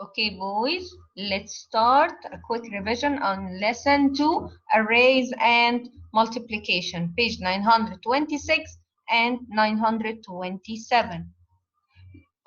Okay, boys, let's start a quick revision on lesson 2, arrays and multiplication, page 926 and 927.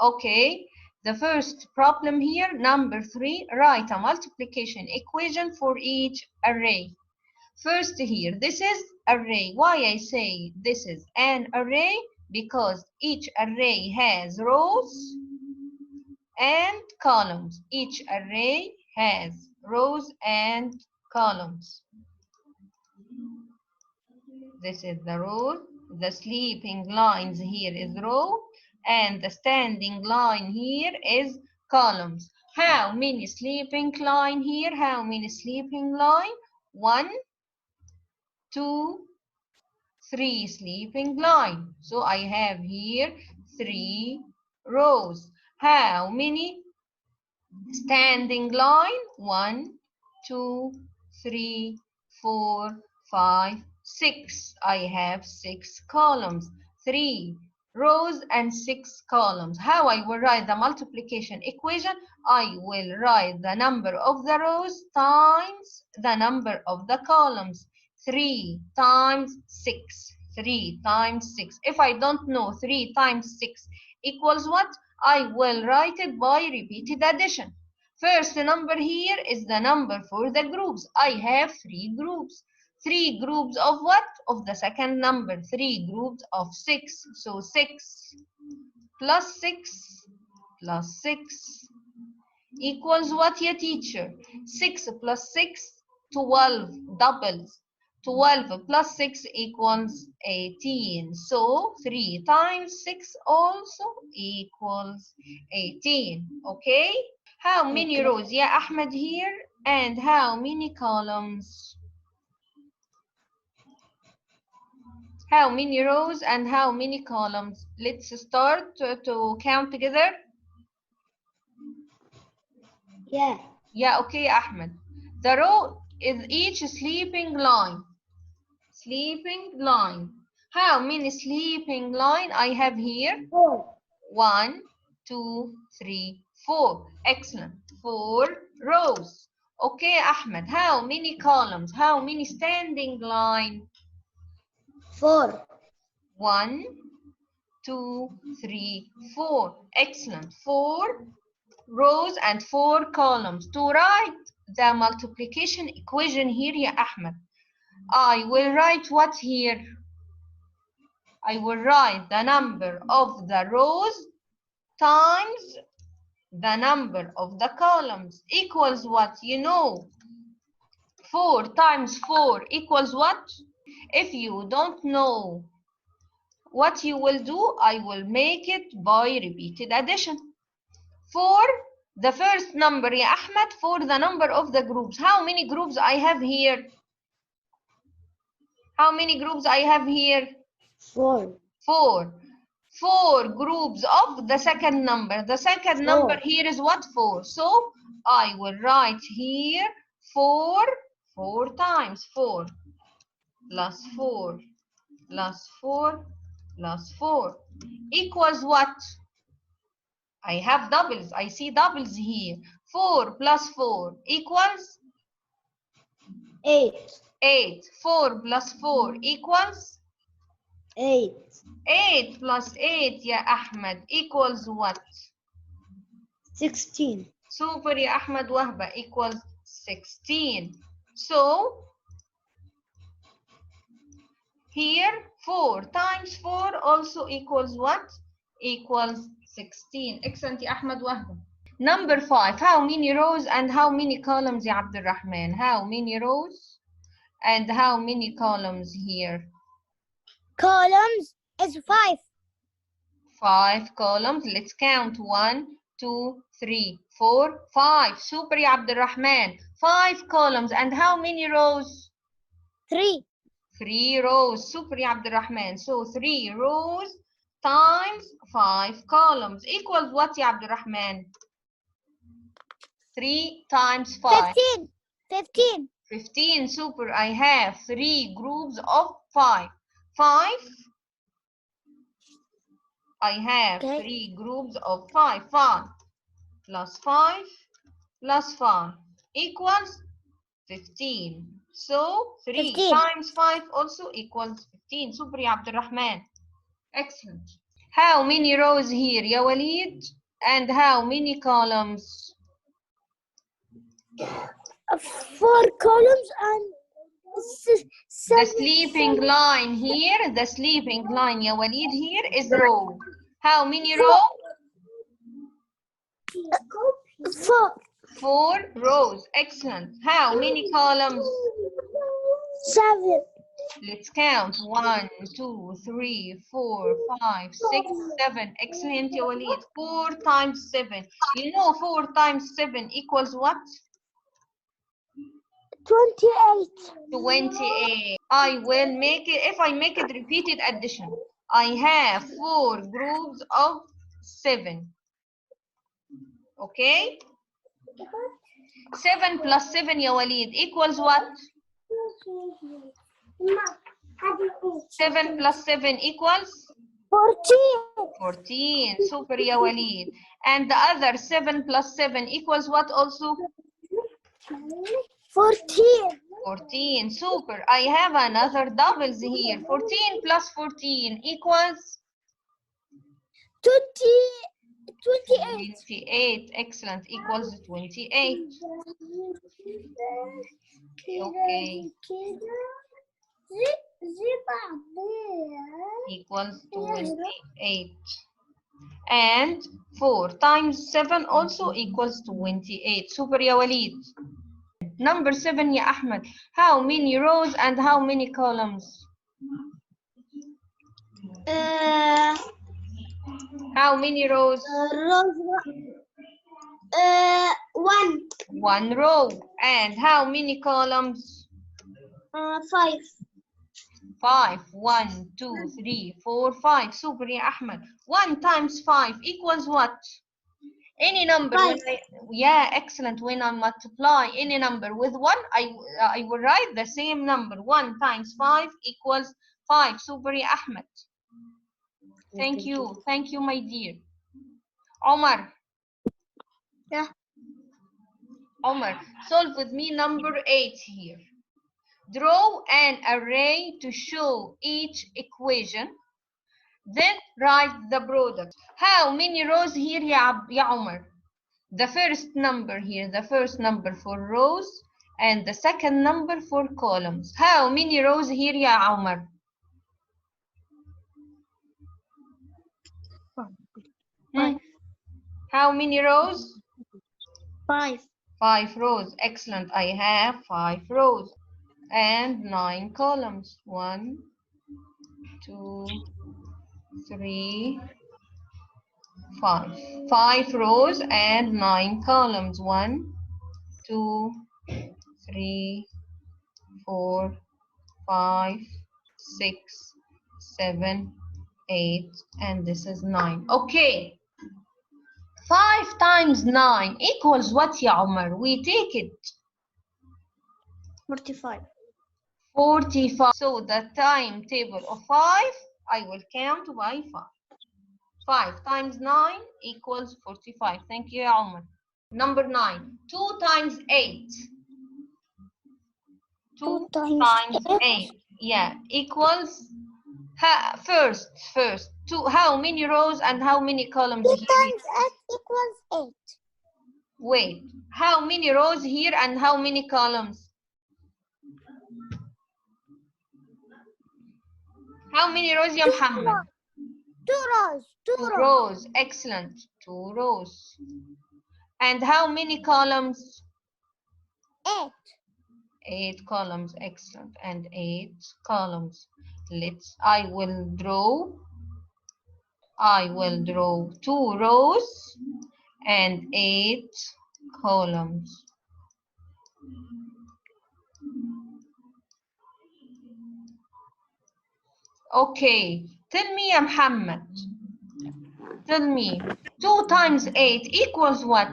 Okay, the first problem here, number 3, write a multiplication equation for each array. First here, this is array. Why I say this is an array? Because each array has rows and columns. Each array has rows and columns. This is the row. The sleeping lines here is row, and the standing line here is columns. How many sleeping line here? How many sleeping line? 1, 2, 3 sleeping line. So I have here 3 rows. How many standing line? 1, 2, 3, 4, 5, 6. I have 6 columns. 3 rows and 6 columns. How I will write the multiplication equation? I will write the number of the rows times the number of the columns. 3 times 6. 3 times 6. If I don't know 3 times 6 equals what? I will write it by repeated addition. First number here is the number for the groups. I have 3 groups. 3 groups of what? Of the second number. 3 groups of 6. So 6 plus 6 plus 6 equals what, ya teacher? 6 plus 6, 12 doubles. 12 plus 6 equals 18. So 3 times 6 also equals 18. Okay? How many rows, ya Ahmed, here? And how many columns? How many rows and how many columns? Let's start to count together. Yeah. Yeah, okay, Ahmed. The row is each sleeping line. Sleeping line. How many sleeping line I have here? 4. 1, 2, 3, 4. Excellent. 4 rows. Okay, Ahmed. How many columns? How many standing line? 4. 1, 2, 3, 4. Excellent. 4 rows and 4 columns. To write the multiplication equation here, ya Ahmed, I will write what here? I will write the number of the rows times the number of the columns equals what? You know, 4 times 4 equals what? If you don't know what you will do, I will make it by repeated addition. For the first number, ya Ahmed, for the number of the groups. How many groups I have here? How many groups I have here? 4. 4. 4 groups of the second number. The second number here is what? 4. So I will write here 4 times 4 plus 4 plus 4 plus 4 equals what? I have doubles. I see doubles here. 4 plus 4 equals 8. 8. 4 plus 4 equals 8. 8 plus 8, ya Ahmed, equals what? 16. Super, ya Ahmed Wahba, equals 16. So here 4 times 4 also equals what? Equals 16. Excellent, ya Ahmed Wahba. Number 5. How many rows and how many columns, ya Abdul Rahman? How many rows and how many columns here? Columns is 5. 5 columns. Let's count. 1, 2, 3, 4, 5. Super, ya Abdul Rahman. 5 columns. And how many rows? 3. 3 rows. Super, ya Abdul Rahman. So 3 rows times 5 columns equals what, ya Abdul Rahman? 3 times 5. 15. 15. 15. Super. I have 3 groups of 5. 5. I have 3 groups of 5. 5 plus 5 plus 5 equals 15. So 3 15. times 5 also equals 15. Super يا عبد الرحمن. Excellent. How many rows here يا وليد? And how many columns? 4 columns and The sleeping line here, the sleeping line يا وليد here is row. How many rows? 4. 4 rows. Excellent. How many columns? 7. Let's count. 1, 2, 3, 4, 5, 6, 7. Excellent يا وليد. 4 times 7. You know 4 times 7 equals what? 28. 28. I will make it, if I make it repeated addition, I have 4 groups of 7. Okay? 7 plus 7 يا وليد equals what? 7 plus 7 equals? 14. 14. Super يا وليد. And the other 7 plus 7 equals what also? 14. 14. Super. I have another doubles here. 14 plus 14 equals? 28. 28. Excellent. Equals 28. Okay. Equals 28. And 4 times 7 also equals 28. Super يا وليد. Number 7 يا أحمد. How many rows and how many columns? How many rows? One. 1 row. And how many columns? 5. 5. 1, 2, 3, 4, 5. Super يا أحمد. 1 times 5 equals what? Any number. When yeah, excellent. When I multiply any number with 1, I will write the same number. 1 times 5 equals 5. Super يا أحمد. Thank you. Thank you, my dear. Omar. Yeah. Omar, solve with me number 8 here. Draw an array to show each equation. Then write the product. How many rows here يا Omar? The first number here, the first number for rows and the second number for columns. How many rows here يا Omar? How many rows? 5. 5 rows. Excellent. I have 5 rows and 9 columns. 1, 2, 3, 5. 5 rows and 9 columns. 1, 2, 3, 4, 5, 6, 7, 8, and this is 9. Okay. 5 times 9 equals what يا عمر? We take it. 45. 45. So the timetable of 5, I will count by 5. 5 times 9 equals 45. Thank you, Omar. Number 9. 2 times 8. 2 times 8. Yeah, equals. First. 2. How many rows and how many columns 2 here? times 8 equals 8. Wait. How many rows here and how many columns? How many rows يا محمد? 2 rows. 2 rows. Excellent. 2 rows. And how many columns? 8. 8 columns. Excellent. And 8 columns. I will draw 2 rows and 8 columns. Okay. Tell me, Muhammad. Tell me. 2 times 8 equals what?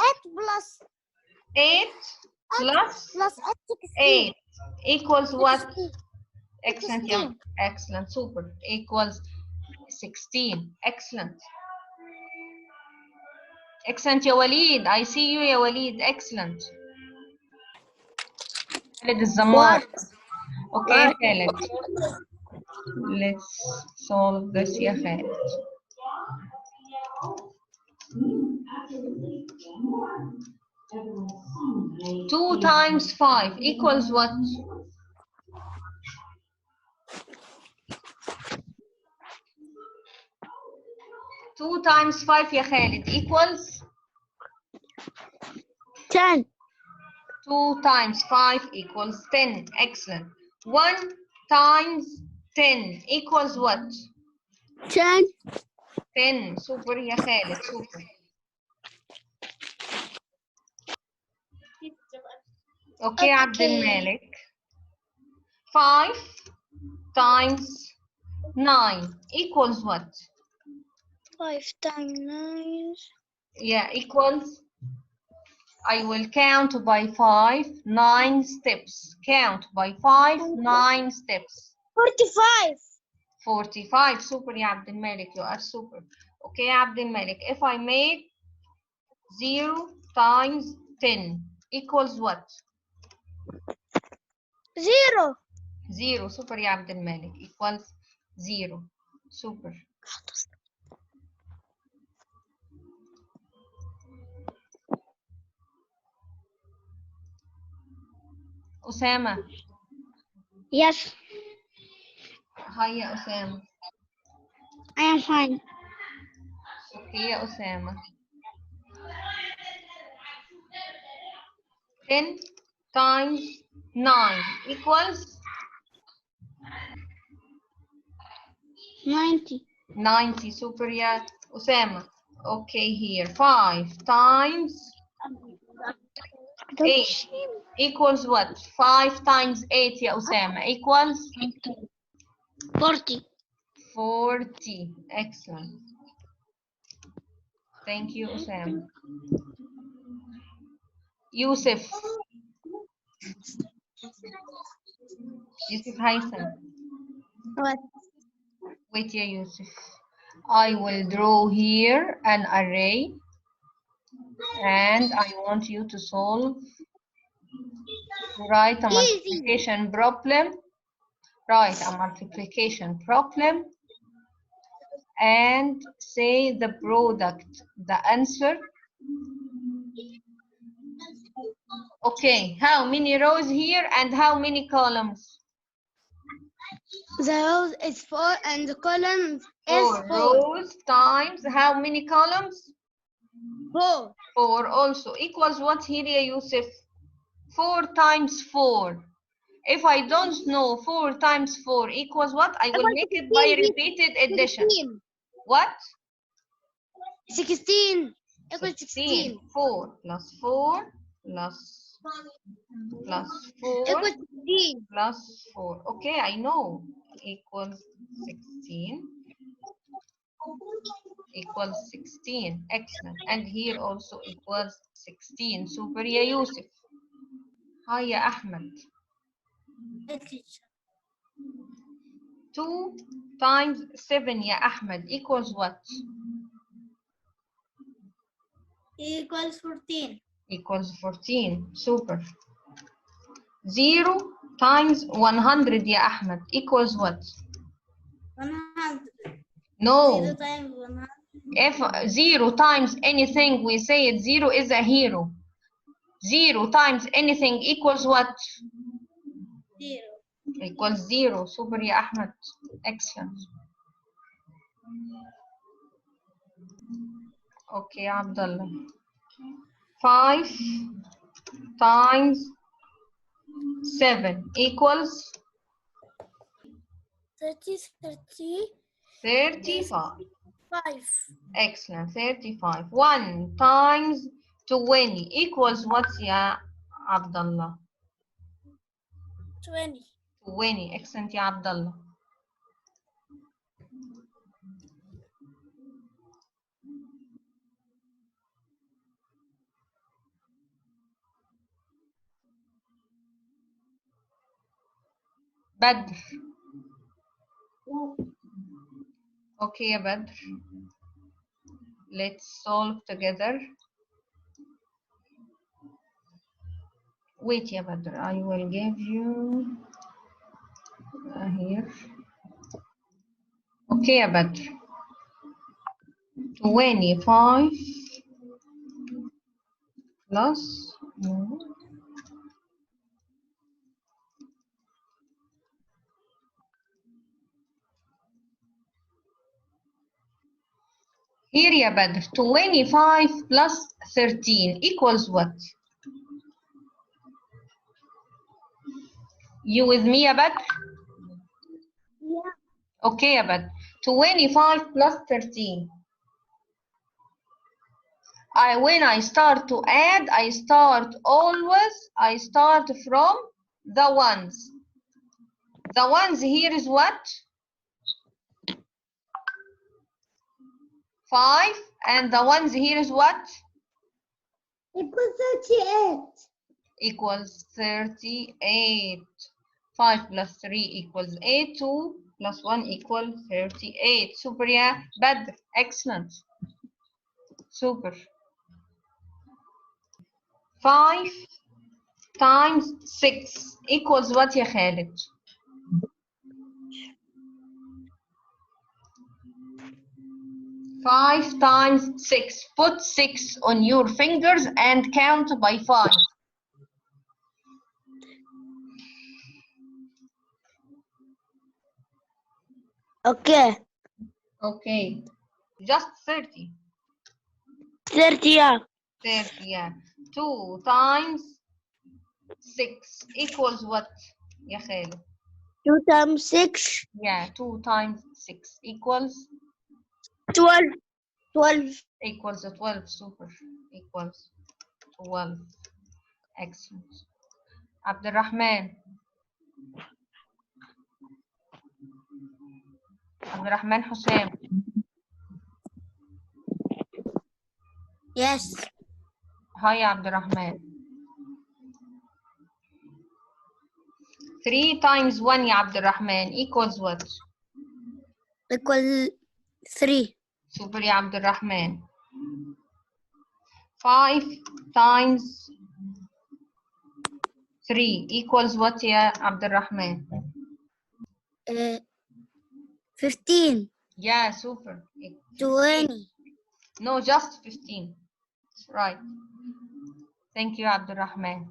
8 plus 8 plus 8 equals what? Excellent, yeah. Excellent, super. Equals 16. Excellent. Excellent يا وليد. I see you يا وليد. Excellent. خالد الزمار. اوكي يا خالد. Let's solve this يا خالد. Two times 5 equals what? 2 times 5 يا خالد equals 10. 2 times 5 equals 10. Excellent. 1 times 10 equals what? 10. 10. Super يا خالد. Super. Okay, عبد المالك. 5 times 9 equals what? 5 times 9. Yeah, equals. I will count by 5, 9 steps. Count by 5, 9 steps. 45. 45. Super يا عبد المالك. You are super. Okay يا عبد المالك. If I make 0 times 10 equals what? 0. 0. Super يا عبد المالك. Equals 0. Super. أسامة. Yes, Hi يا أسامة. I am fine. Okay يا أسامة. 10 times 9 equals 90. 90. Super يا أسامة. Okay, here 5 times 8 equals what? 5 times 8 يا أسامة equals 40. 40. Excellent. Thank you أسامة. يوسف. يوسف هيثم. What? Wait يا يوسف. I will draw here an array and I want you to write a multiplication problem. Write a multiplication problem and say the product, the answer. Okay, how many rows here and how many columns? The rows is 4 and the column is 4 4. rows times how many columns? 4. 4 also equals what here يا يوسف? 4 times 4. If I don't know 4 times 4 equals what, I will make it by repeated addition. 16. What? 16 equals 16. 4 plus 4 plus 4 Equals 16. plus 4. Okay, I know. Equals 16. Equals 16. Excellent. And here also equals 16. Super يا يوسف. Hi يا أحمد. 2 times 7 يا أحمد equals what? Equals 14. Equals 14. Super. 0 times 100 يا أحمد equals what? 100. No. 0 times 100. If 0 times anything, we say it 0 is a hero. 0 times anything equals what? 0. Equals 0. Super يا أحمد. Excellent. Okay يا عبد الله. 5 times 7 equals 35. 5. Excellent. 35. 1 times 20 equals what يا عبد الله? 20. 20. Excellent يا عبد الله. بدر. Okay يا بدر. Let's solve together. Wait, يا بدر. I will give you here. Okay, يا بدر. 25 plus here يا بدر 25 plus 13 equals what? You with me يا بدر؟ Yeah. Okay يا بدر 25 plus 13. When I start to add, I start from the ones. The ones here is what? 5, and the ones here is what? Equals 38. Equals 38. 5 plus 3 equals 8. 2 plus 1 equals 38. Super, yeah. Badr. Excellent. Super. 5 times 6 equals what, يا خالد? 5 times 6. Put 6 on your fingers and count by 5. Okay. Okay. Just 30. 30, yeah. 30, yeah. 2 times 6 equals what, يا خالد? 2 times 6. Yeah, 2 times 6 equals 12. 12. equals 12. Super. Equals 12. Excellent. Abdurrahman. Abdurrahman Hussein. Yes. Hi, Abdurrahman. 3 times 1, ya Abdurrahman, equals what? Equal 3. Super, ya Abdurrahman. 5 times 3 equals what, ya Abdurrahman? 15. Yeah, super. 20. No, just 15. Right. Thank you, Abdurrahman.